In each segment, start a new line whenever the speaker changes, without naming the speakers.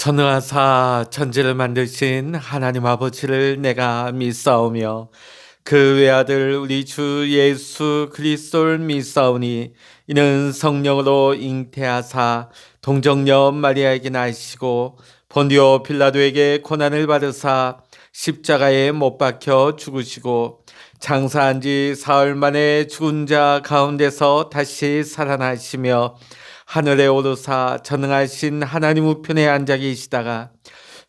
전능하사 천지를 만드신 하나님 아버지를 내가 믿사오며 그 외아들 우리 주 예수 그리스도를 믿사오니 이는 성령으로 잉태하사 동정녀 마리아에게 나시고 본디오 빌라도에게 고난을 받으사 십자가에 못 박혀 죽으시고 장사한 지 사흘 만에 죽은 자 가운데서 다시 살아나시며 하늘에 오르사 전능하신 하나님 우편에 앉아 계시다가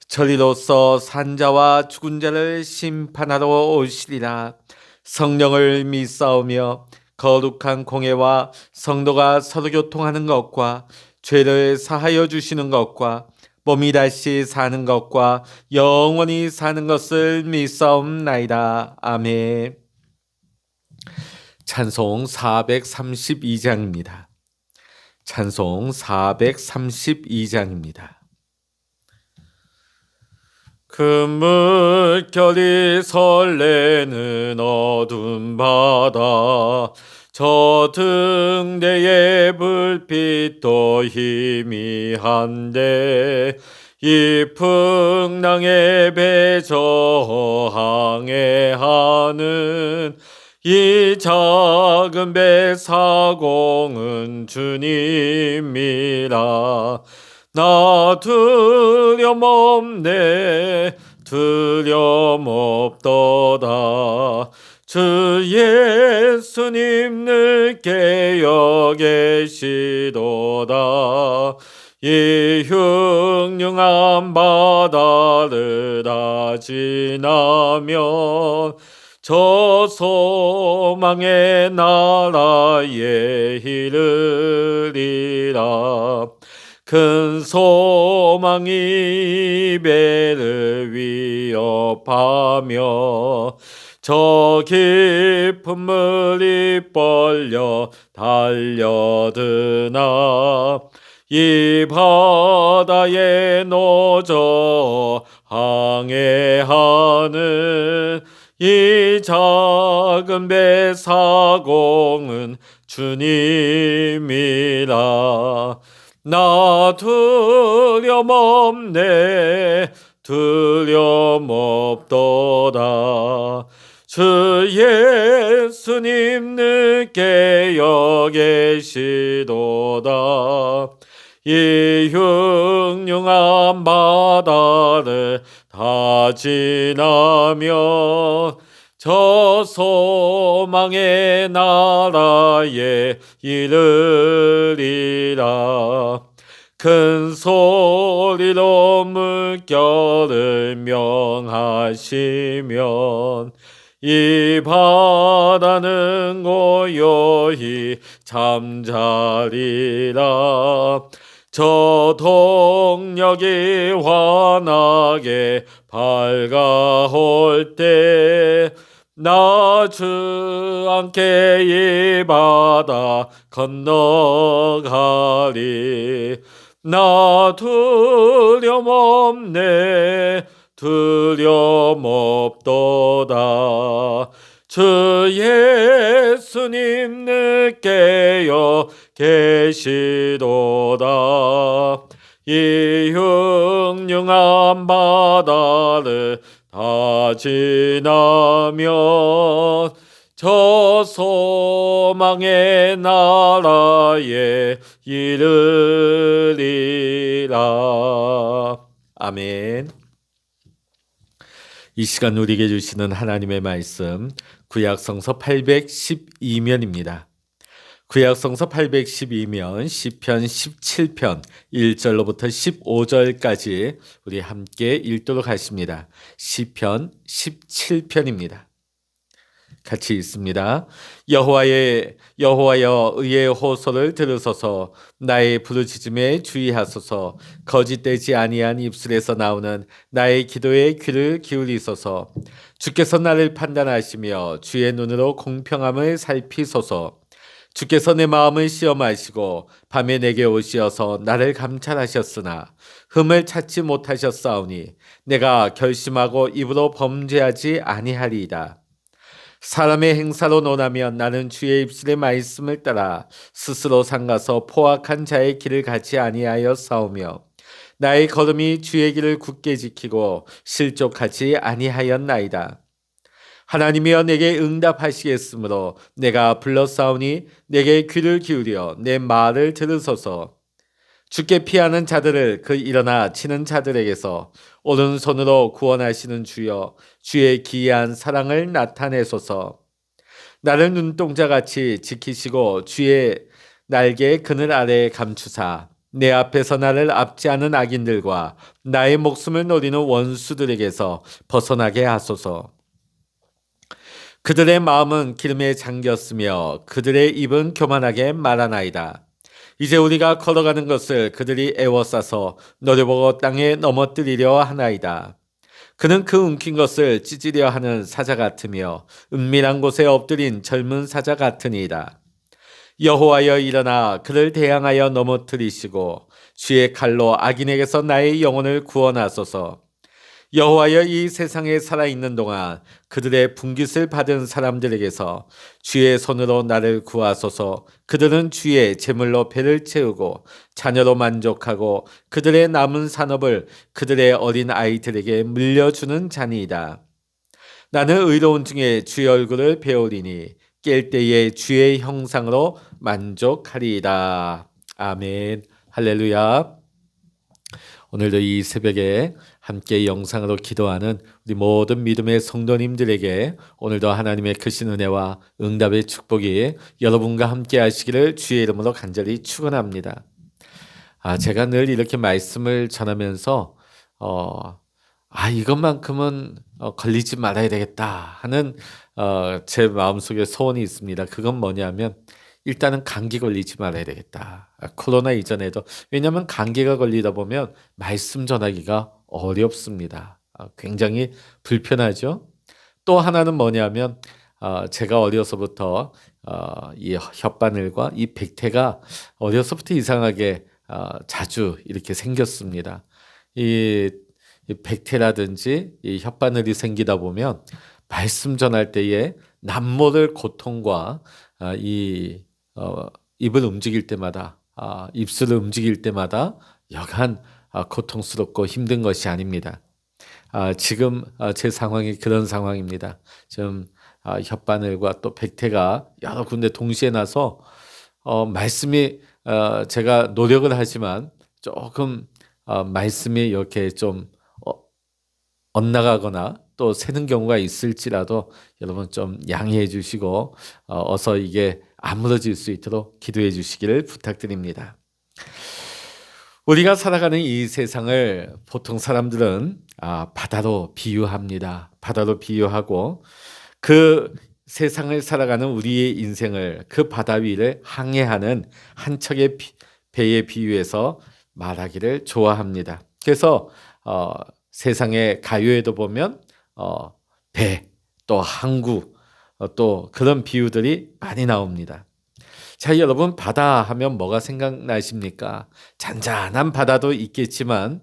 저리로서 산자와 죽은 자를 심판하러 오시리라. 성령을 믿사오며 거룩한 공회와 성도가 서로 교통하는 것과 죄를 사하여 주시는 것과 몸이 다시 사는 것과 영원히 사는 것을 믿사옵나이다. 아멘. 찬송 432장입니다. 찬송 432장입니다. 금물결이 설레는 어두운 바다 저 등대의 불빛도 희미한데 이 풍랑에 배 저항해하는 이 작은 배 사공은 주님이라. 나 두려움없네 두려움없도다. 주 예수님 늘 깨어 계시도다. 이 흉흉한 바다를 다 지나면 저 소망의 나라에 이르리라. 큰 소망이 배를 위협하며 저 깊은 물이 벌려 달려드나 이 바다에 노저 항해하는 이 작은 배 사공은 주님이라. 나 두려움없네 두려움없도다. 주 예수님 늘 깨어 계시도다. 이 흉흉한 바다를 다 지나면 저 소망의 나라에 이르리라. 큰 소리로 물결을 명하시면 이 바다는 고요히 잠자리라. 저 동력이 환하게 밝아올 때 나 주함께 이 바다 건너가리. 나 두려움없네 두려움없도다. 주 예수님 늘 깨어 계시도다. 이 흉흉한 바다를 다 지나면 저 소망의 나라에 이르리라. 아멘. 이 시간 우리에게 주시는 하나님의 말씀 구약성서 812면입니다. 구약성서 812면 시편 17편 1절로부터 15절까지 우리 함께 읽도록 하십니다. 시편 17편입니다. 같이 읽습니다. 여호와여 의의 호소를 들으소서. 나의 부르짖음에 주의하소서. 거짓되지 아니한 입술에서 나오는 나의 기도에 귀를 기울이소서. 주께서 나를 판단하시며 주의 눈으로 공평함을 살피소서. 주께서 내 마음을 시험하시고 밤에 내게 오시어서 나를 감찰하셨으나 흠을 찾지 못하셨사오니 내가 결심하고 입으로 범죄하지 아니하리이다. 사람의 행사로 논하면 나는 주의 입술의 말씀을 따라 스스로 삼가서 포악한 자의 길을 가지 아니하여 싸우며 나의 걸음이 주의 길을 굳게 지키고 실족하지 아니하였나이다. 하나님이여 내게 응답하시겠으므로 내가 불렀사오니 내게 귀를 기울여 내 말을 들으소서. 주께 피하는 자들을 그 일어나 치는 자들에게서 오른손으로 구원하시는 주여 주의 기이한 사랑을 나타내소서. 나를 눈동자같이 지키시고 주의 날개 그늘 아래에 감추사 내 앞에서 나를 압제하는 악인들과 나의 목숨을 노리는 원수들에게서 벗어나게 하소서. 그들의 마음은 기름에 잠겼으며 그들의 입은 교만하게 말하나이다. 이제 우리가 걸어가는 것을 그들이 애워싸서 노려보고 땅에 넘어뜨리려 하나이다. 그는 그 움킨 것을 찢으려 하는 사자 같으며 은밀한 곳에 엎드린 젊은 사자 같으니이다. 여호와여 일어나 그를 대항하여 넘어뜨리시고 주의 칼로 악인에게서 나의 영혼을 구원하소서. 여호와여 이 세상에 살아있는 동안 그들의 분깃을 받은 사람들에게서 주의 손으로 나를 구하소서. 그들은 주의 제물로 배를 채우고 자녀로 만족하고 그들의 남은 산업을 그들의 어린 아이들에게 물려주는 자니이다. 나는 의로운 중에 주의 얼굴을 배우리니 깰 때에 주의 형상으로 만족하리이다. 아멘. 할렐루야. 오늘도 이 새벽에 함께 영상으로 기도하는 우리 모든 믿음의 성도님들에게 오늘도 하나님의 크신 은혜와 응답의 축복이 여러분과 함께 하시기를 주의 이름으로 간절히 축원합니다. 제가 늘 이렇게 말씀을 전하면서 이것만큼은 걸리지 말아야 되겠다 하는 제 마음속에 소원이 있습니다. 그건 뭐냐면 일단은 감기 걸리지 말아야 되겠다. 코로나 이전에도. 왜냐하면 감기가 걸리다 보면 말씀 전하기가 어렵습니다. 굉장히 불편하죠. 또 하나는 뭐냐면 제가 어려서부터 이 혓바늘과 이 백태가 어려서부터 이상하게 자주 이렇게 생겼습니다. 이 백태라든지 이 혓바늘이 생기다 보면 말씀 전할 때에 남모를 고통과 입을 움직일 때마다 입술을 움직일 때마다 여간 고통스럽고 힘든 것이 아닙니다. 지금 제 상황이 그런 상황입니다. 지금 혓바늘과 또 백태가 여러 군데 동시에 나서 말씀이 제가 노력을 하지만 조금 말씀이 이렇게 좀 엇나가거나 또 새는 경우가 있을지라도 여러분 좀 양해해 주시고 어서 이게 아물어질 수 있도록 기도해 주시기를 부탁드립니다. 우리가 살아가는 이 세상을 보통 사람들은 바다로 비유합니다. 바다로 비유하고 그 세상을 살아가는 우리의 인생을 그 바다 위를 항해하는 한 척의 배에 비유해서 말하기를 좋아합니다. 그래서 세상의 가요에도 보면 배, 또 항구, 또 그런 비유들이 많이 나옵니다. 자, 여러분 바다 하면 뭐가 생각나십니까? 잔잔한 바다도 있겠지만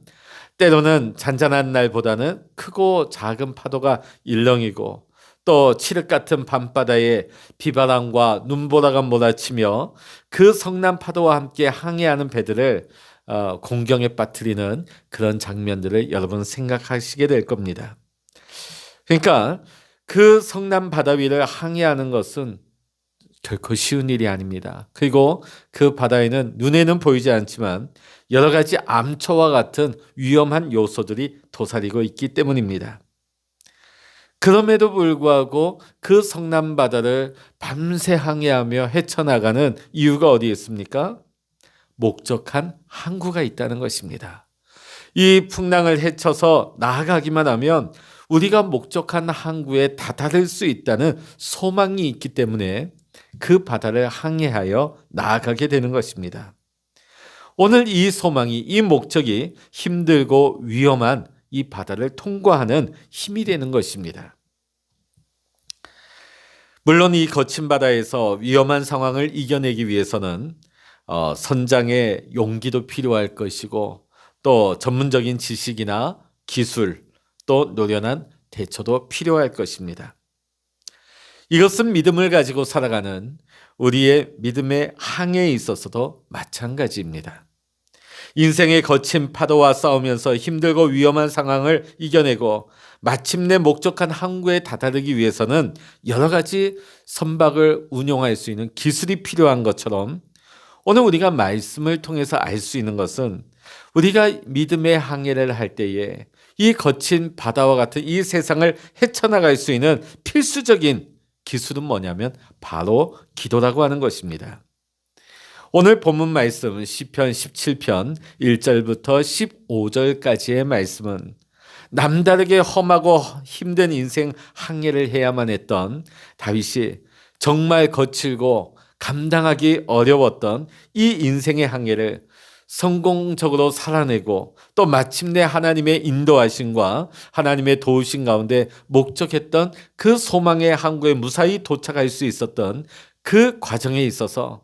때로는 잔잔한 날보다는 크고 작은 파도가 일렁이고 또 칠흑 같은 밤바다에 비바람과 눈보라가 몰아치며 그 성난 파도와 함께 항해하는 배들을 공경에 빠뜨리는 그런 장면들을 여러분 생각하시게 될 겁니다. 그러니까 그 성난 바다 위를 항해하는 것은 결코 쉬운 일이 아닙니다. 그리고 그 바다에는 눈에는 보이지 않지만 여러 가지 암초와 같은 위험한 요소들이 도사리고 있기 때문입니다. 그럼에도 불구하고 그 성난 바다를 밤새 항해하며 헤쳐나가는 이유가 어디에 있습니까? 목적한 항구가 있다는 것입니다. 이 풍랑을 헤쳐서 나아가기만 하면 우리가 목적한 항구에 다다를 수 있다는 소망이 있기 때문에 그 바다를 항해하여 나아가게 되는 것입니다. 오늘 이 소망이, 이 목적이 힘들고 위험한 이 바다를 통과하는 힘이 되는 것입니다. 물론 이 거친 바다에서 위험한 상황을 이겨내기 위해서는 선장의 용기도 필요할 것이고 또 전문적인 지식이나 기술 또 노련한 대처도 필요할 것입니다. 이것은 믿음을 가지고 살아가는 우리의 믿음의 항해에 있어서도 마찬가지입니다. 인생의 거친 파도와 싸우면서 힘들고 위험한 상황을 이겨내고 마침내 목적한 항구에 다다르기 위해서는 여러 가지 선박을 운용할 수 있는 기술이 필요한 것처럼, 오늘 우리가 말씀을 통해서 알 수 있는 것은 우리가 믿음의 항해를 할 때에 이 거친 바다와 같은 이 세상을 헤쳐나갈 수 있는 필수적인 기술은 뭐냐면 바로 기도라고 하는 것입니다. 오늘 본문 말씀 시편 17편 1절부터 15절까지의 말씀은 남다르게 험하고 힘든 인생 항해를 해야만 했던 다윗이 정말 거칠고 감당하기 어려웠던 이 인생의 항해를 성공적으로 살아내고 또 마침내 하나님의 인도하심과 하나님의 도우심 가운데 목적했던 그 소망의 항구에 무사히 도착할 수 있었던 그 과정에 있어서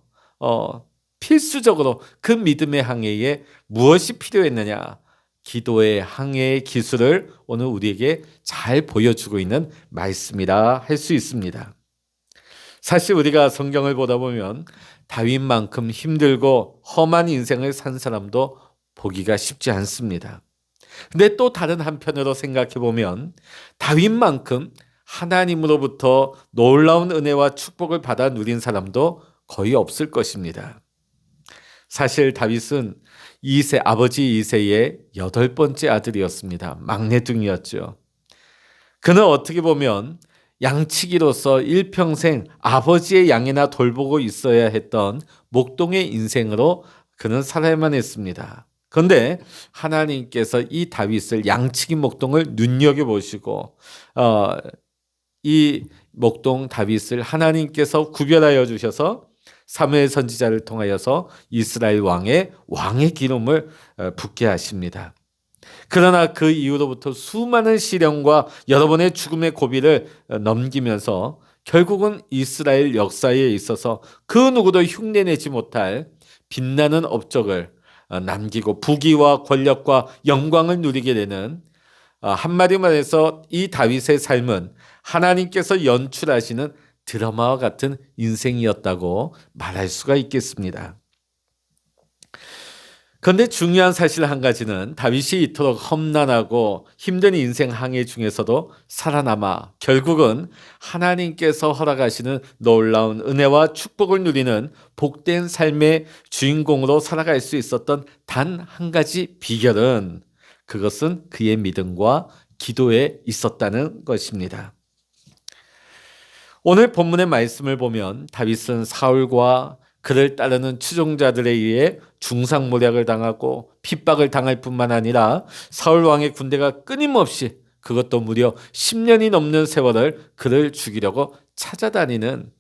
필수적으로 그 믿음의 항해에 무엇이 필요했느냐? 기도의 항해의 기술을 오늘 우리에게 잘 보여주고 있는 말씀이라 할 수 있습니다. 사실 우리가 성경을 보다 보면 다윗만큼 힘들고 험한 인생을 산 사람도 보기가 쉽지 않습니다. 근데 또 다른 한편으로 생각해 보면 다윗만큼 하나님으로부터 놀라운 은혜와 축복을 받아 누린 사람도 거의 없을 것입니다. 사실 다윗은 아버지 이새의 8번째 아들이었습니다. 막내둥이였죠. 그는 어떻게 보면 양치기로서 일평생 아버지의 양이나 돌보고 있어야 했던 목동의 인생으로 그는 살아야만 했습니다. 그런데 하나님께서 이 다윗을 양치기 목동을 눈여겨보시고 이 목동 다윗을 하나님께서 구별하여 주셔서 사무엘 선지자를 통하여서 이스라엘 왕의 기름을 붓게 하십니다. 그러나 그 이후로부터 수많은 시련과 여러 번의 죽음의 고비를 넘기면서 결국은 이스라엘 역사에 있어서 그 누구도 흉내내지 못할 빛나는 업적을 남기고 부귀와 권력과 영광을 누리게 되는, 한마디 말해서 이 다윗의 삶은 하나님께서 연출하시는 드라마와 같은 인생이었다고 말할 수가 있겠습니다. 그런데 중요한 사실 한 가지는 다윗이 이토록 험난하고 힘든 인생 항해 중에서도 살아남아 결국은 하나님께서 허락하시는 놀라운 은혜와 축복을 누리는 복된 삶의 주인공으로 살아갈 수 있었던 단 한 가지 비결은, 그것은 그의 믿음과 기도에 있었다는 것입니다. 오늘 본문의 말씀을 보면 다윗은 사울과 그를 따르는 추종자들에 의해 중상모략을 당하고 핍박을 당할 뿐만 아니라 사울 왕의 군대가 끊임없이, 그것도 무려 10년이 넘는 세월을 그를 죽이려고 찾아다니는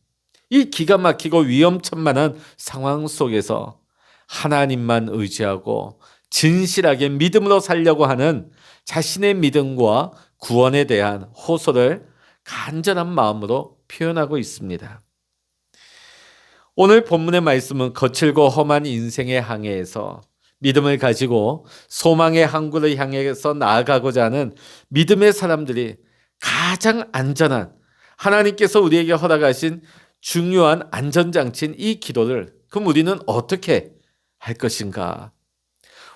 이 기가 막히고 위험천만한 상황 속에서 하나님만 의지하고 진실하게 믿음으로 살려고 하는 자신의 믿음과 구원에 대한 호소를 간절한 마음으로 표현하고 있습니다. 오늘 본문의 말씀은 거칠고 험한 인생의 항해에서 믿음을 가지고 소망의 항구를 향해서 나아가고자 하는 믿음의 사람들이 가장 안전한, 하나님께서 우리에게 허락하신 중요한 안전장치인 이 기도를 그럼 우리는 어떻게 할 것인가?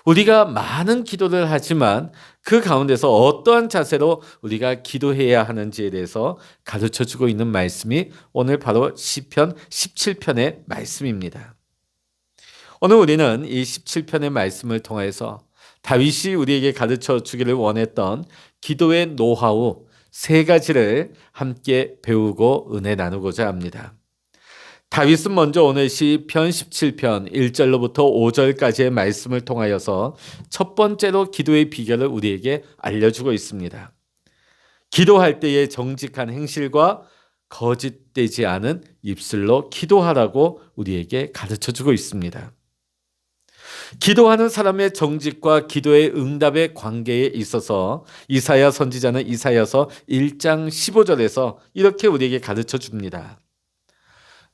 우리가 많은 기도를 하지만 그 가운데서 어떠한 자세로 우리가 기도해야 하는지에 대해서 가르쳐주고 있는 말씀이 오늘 바로 시편 17편의 말씀입니다. 오늘 우리는 이 17편의 말씀을 통해서 다윗이 우리에게 가르쳐 주기를 원했던 기도의 노하우 3가지를 함께 배우고 은혜 나누고자 합니다. 다윗은 먼저 오늘 시편 17편 1절로부터 5절까지의 말씀을 통하여서 첫 번째로 기도의 비결을 우리에게 알려주고 있습니다. 기도할 때의 정직한 행실과 거짓되지 않은 입술로 기도하라고 우리에게 가르쳐주고 있습니다. 기도하는 사람의 정직과 기도의 응답의 관계에 있어서 이사야 선지자는 이사야서 1장 15절에서 이렇게 우리에게 가르쳐 줍니다.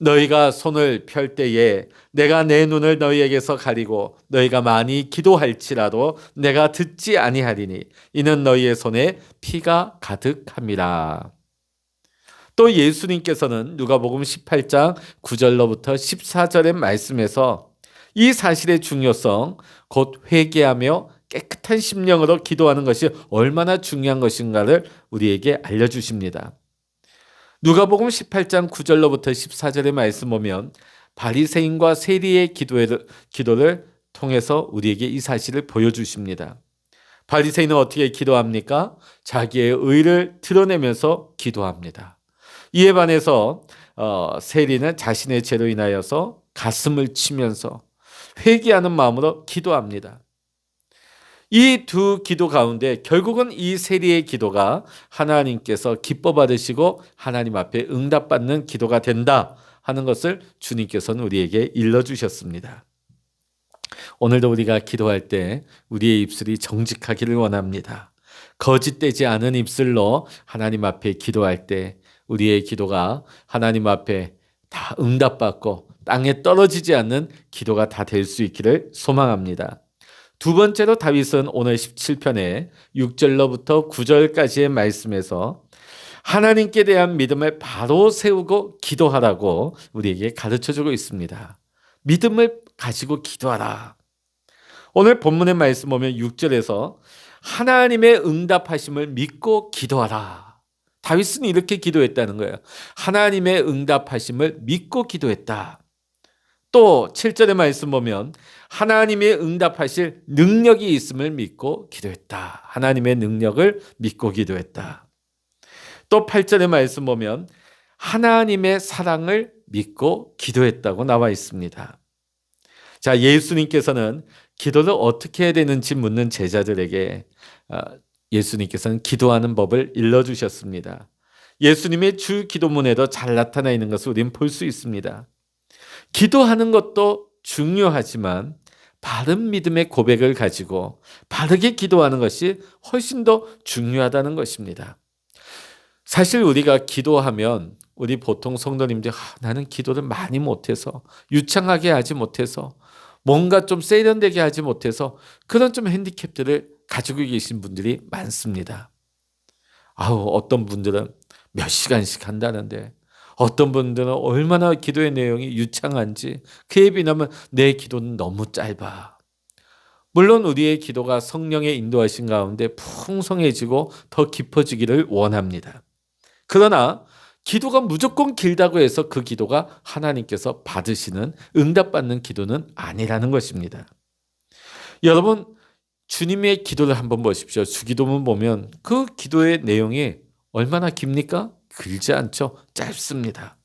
너희가 손을 펼 때에 내가 내 눈을 너희에게서 가리고 너희가 많이 기도할지라도 내가 듣지 아니하리니 이는 너희의 손에 피가 가득함이라. 또 예수님께서는 누가복음 18장 9절로부터 14절의 말씀에서 이 사실의 중요성, 곧 회개하며 깨끗한 심령으로 기도하는 것이 얼마나 중요한 것인가를 우리에게 알려주십니다. 누가복음 18장 9절로부터 14절의 말씀 보면 바리새인과 세리의 기도를 통해서 우리에게 이 사실을 보여주십니다. 바리새인은 어떻게 기도합니까? 자기의 의를 드러내면서 기도합니다. 이에 반해서 세리는 자신의 죄로 인하여서 가슴을 치면서 회개하는 마음으로 기도합니다. 이 두 기도 가운데 결국은 이 세리의 기도가 하나님께서 기뻐 받으시고 하나님 앞에 응답받는 기도가 된다 하는 것을 주님께서는 우리에게 일러주셨습니다. 오늘도 우리가 기도할 때 우리의 입술이 정직하기를 원합니다. 거짓되지 않은 입술로 하나님 앞에 기도할 때 우리의 기도가 하나님 앞에 다 응답받고 땅에 떨어지지 않는 기도가 다 될 수 있기를 소망합니다. 두 번째로 다윗은 오늘 17편의 6절로부터 9절까지의 말씀에서 하나님께 대한 믿음을 바로 세우고 기도하라고 우리에게 가르쳐주고 있습니다. 믿음을 가지고 기도하라. 오늘 본문의 말씀 보면 6절에서 하나님의 응답하심을 믿고 기도하라. 다윗은 이렇게 기도했다는 거예요. 하나님의 응답하심을 믿고 기도했다. 또 7절의 말씀 보면 하나님의 응답하실 능력이 있음을 믿고 기도했다. 하나님의 능력을 믿고 기도했다. 또 8절의 말씀 보면 하나님의 사랑을 믿고 기도했다고 나와 있습니다. 자, 예수님께서는 기도를 어떻게 해야 되는지 묻는 제자들에게 예수님께서는 기도하는 법을 일러주셨습니다. 예수님의 주 기도문에도 잘 나타나 있는 것을 우리는 볼 수 있습니다. 기도하는 것도 중요하지만 바른 믿음의 고백을 가지고 바르게 기도하는 것이 훨씬 더 중요하다는 것입니다. 사실 우리가 기도하면 우리 보통 성도님들 나는 기도를 많이 못해서 유창하게 하지 못해서 뭔가 좀 세련되게 하지 못해서 그런 좀 핸디캡들을 가지고 계신 분들이 많습니다. 어떤 분들은 몇 시간씩 한다는데 어떤 분들은 얼마나 기도의 내용이 유창한지 그에 비하면 내 기도는 너무 짧아. 물론 우리의 기도가 성령의 인도하신 가운데 풍성해지고 더 깊어지기를 원합니다. 그러나 기도가 무조건 길다고 해서 그 기도가 하나님께서 받으시는 응답받는 기도는 아니라는 것입니다. 여러분 주님의 기도를 한번 보십시오. 주기도문 보면 그 기도의 내용이 얼마나 깁니까? 길지 않죠. 짧습니다.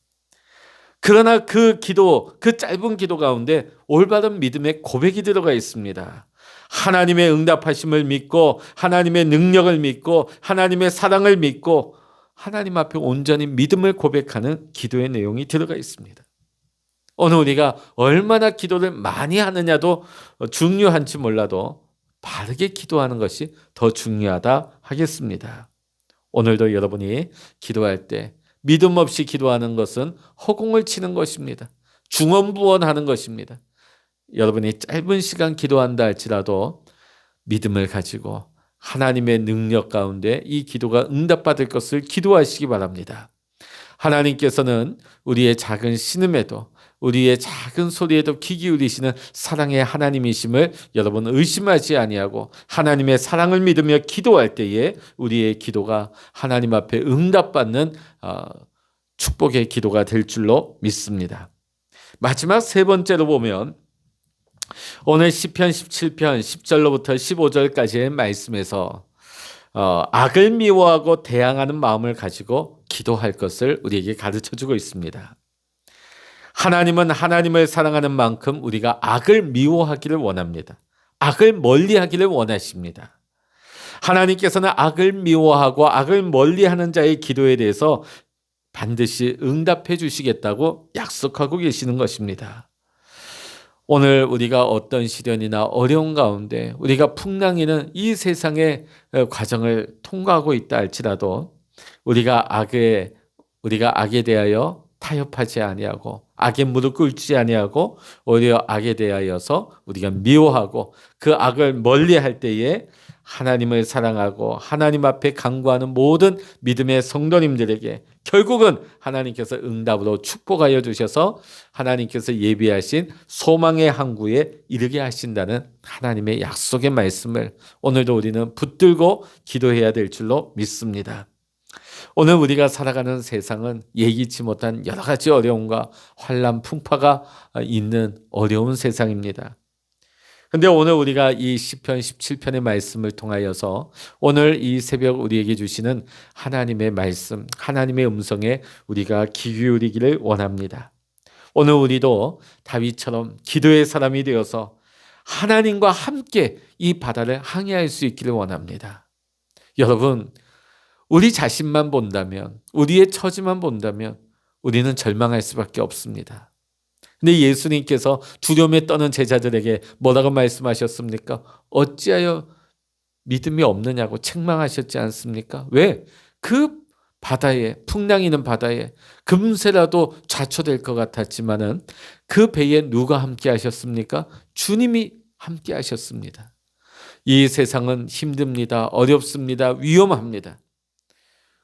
그러나 그 짧은 기도 가운데 올바른 믿음의 고백이 들어가 있습니다. 하나님의 응답하심을 믿고 하나님의 능력을 믿고 하나님의 사랑을 믿고 하나님 앞에 온전히 믿음을 고백하는 기도의 내용이 들어가 있습니다. 오늘 우리가 얼마나 기도를 많이 하느냐도 중요한지 몰라도 바르게 기도하는 것이 더 중요하다 하겠습니다. 오늘도 여러분이 기도할 때 믿음 없이 기도하는 것은 허공을 치는 것입니다. 중언부언하는 것입니다. 여러분이 짧은 시간 기도한다 할지라도 믿음을 가지고 하나님의 능력 가운데 이 기도가 응답받을 것을 기도하시기 바랍니다. 하나님께서는 우리의 작은 신음에도 우리의 작은 소리에도 귀 기울이시는 사랑의 하나님이심을 여러분 의심하지 아니하고 하나님의 사랑을 믿으며 기도할 때에 우리의 기도가 하나님 앞에 응답받는 축복의 기도가 될 줄로 믿습니다. 마지막 세 번째로 보면 오늘 시편 17편 10절로부터 15절까지의 말씀에서 악을 미워하고 대항하는 마음을 가지고 기도할 것을 우리에게 가르쳐주고 있습니다. 하나님은 하나님을 사랑하는 만큼 우리가 악을 미워하기를 원합니다. 악을 멀리하기를 원하십니다. 하나님께서는 악을 미워하고 악을 멀리하는 자의 기도에 대해서 반드시 응답해 주시겠다고 약속하고 계시는 것입니다. 오늘 우리가 어떤 시련이나 어려운 가운데 우리가 풍랑이는 이 세상의 과정을 통과하고 있다 할지라도 우리가 악에 대하여 타협하지 아니하고 악에 무릎 꿇지 아니하고 오히려 악에 대하여서 우리가 미워하고 그 악을 멀리할 때에 하나님을 사랑하고 하나님 앞에 간구하는 모든 믿음의 성도님들에게 결국은 하나님께서 응답으로 축복하여 주셔서 하나님께서 예비하신 소망의 항구에 이르게 하신다는 하나님의 약속의 말씀을 오늘도 우리는 붙들고 기도해야 될 줄로 믿습니다. 오늘 우리가 살아가는 세상은 예기치 못한 여러 가지 어려움과 환난 풍파가 있는 어려운 세상입니다. 근데 오늘 우리가 이 시편 17편의 말씀을 통하여서 오늘 이 새벽 우리에게 주시는 하나님의 말씀, 하나님의 음성에 우리가 귀 기울이기를 원합니다. 오늘 우리도 다윗처럼 기도의 사람이 되어서 하나님과 함께 이 바다를 항해할 수 있기를 원합니다. 여러분, 우리 자신만 본다면, 우리의 처지만 본다면 우리는 절망할 수밖에 없습니다. 근데 예수님께서 두려움에 떠는 제자들에게 뭐라고 말씀하셨습니까? 어찌하여 믿음이 없느냐고 책망하셨지 않습니까? 왜? 그 바다에, 풍랑이 있는 바다에 금세라도 좌초될 것 같았지만은 그 배에 누가 함께 하셨습니까? 주님이 함께 하셨습니다. 이 세상은 힘듭니다. 어렵습니다. 위험합니다.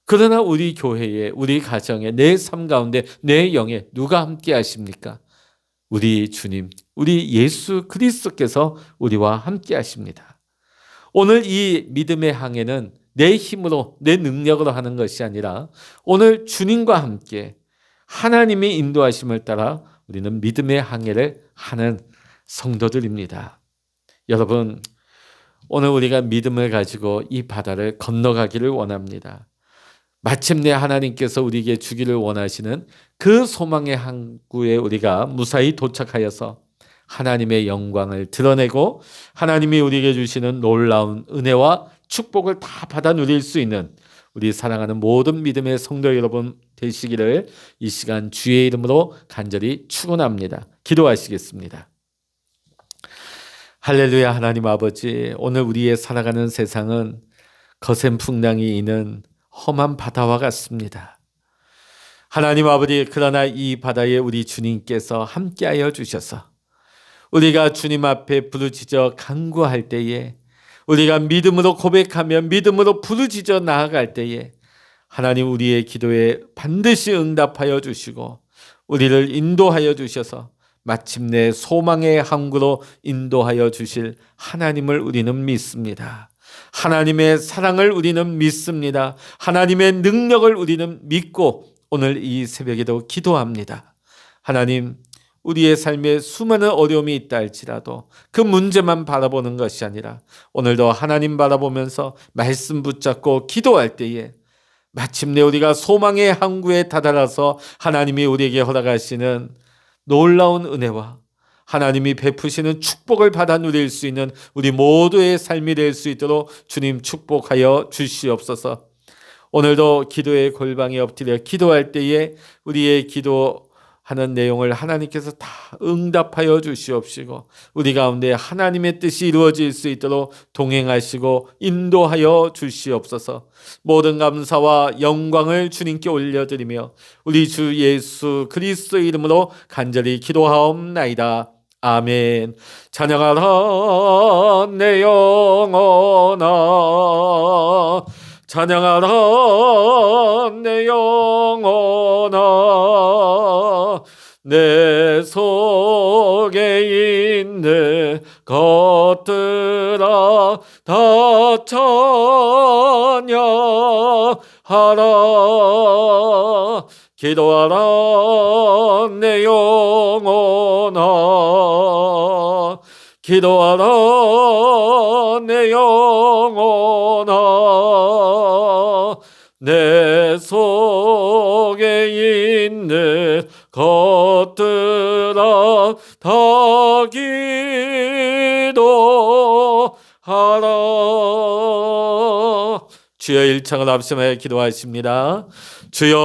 그러나 우리 교회에, 우리 가정에, 내 삶 가운데, 내 영에 누가 함께 하십니까? 우리 주님, 우리 예수 그리스도께서 우리와 함께 하십니다. 오늘 이 믿음의 항해는 내 힘으로, 내 능력으로 하는 것이 아니라 오늘 주님과 함께 하나님의 인도하심을 따라 우리는 믿음의 항해를 하는 성도들입니다. 여러분, 오늘 우리가 믿음을 가지고 이 바다를 건너가기를 원합니다. 마침내 하나님께서 우리에게 주기를 원하시는 그 소망의 항구에 우리가 무사히 도착하여서 하나님의 영광을 드러내고 하나님이 우리에게 주시는 놀라운 은혜와 축복을 다 받아 누릴 수 있는 우리 사랑하는 모든 믿음의 성도 여러분 되시기를 이 시간 주의 이름으로 간절히 축원합니다. 기도하시겠습니다. 할렐루야. 하나님 아버지, 오늘 우리의 살아가는 세상은 거센 풍랑이 있는 험한 바다와 같습니다. 하나님 아버지, 그러나 이 바다에 우리 주님께서 함께하여 주셔서 우리가 주님 앞에 부르짖어 간구할 때에, 우리가 믿음으로 고백하며 믿음으로 부르짖어 나아갈 때에 하나님 우리의 기도에 반드시 응답하여 주시고 우리를 인도하여 주셔서 마침내 소망의 항구로 인도하여 주실 하나님을 우리는 믿습니다. 하나님의 사랑을 우리는 믿습니다. 하나님의 능력을 우리는 믿고 오늘 이 새벽에도 기도합니다. 하나님, 우리의 삶에 수많은 어려움이 있다 할지라도 그 문제만 바라보는 것이 아니라 오늘도 하나님 바라보면서 말씀 붙잡고 기도할 때에 마침내 우리가 소망의 항구에 다다라서 하나님이 우리에게 허락하시는 놀라운 은혜와 하나님이 베푸시는 축복을 받아 누릴 수 있는 우리 모두의 삶이 될 수 있도록 주님 축복하여 주시옵소서. 오늘도 기도의 골방에 엎드려 기도할 때에 우리의 기도하는 내용을 하나님께서 다 응답하여 주시옵시고 우리 가운데 하나님의 뜻이 이루어질 수 있도록 동행하시고 인도하여 주시옵소서. 모든 감사와 영광을 주님께 올려드리며 우리 주 예수 그리스도의 이름으로 간절히 기도하옵나이다. 아멘. 찬양하라 내 영혼아, 찬양하라 내 영혼아, 내 속에 있는 것들아 다 찬양하라. 기도하라 내 영혼아, 기도하라 내 영혼아, 내 속에 있는 것들아 다 기도하라. 주여 일창을 합심하여 기도하십니다. 주여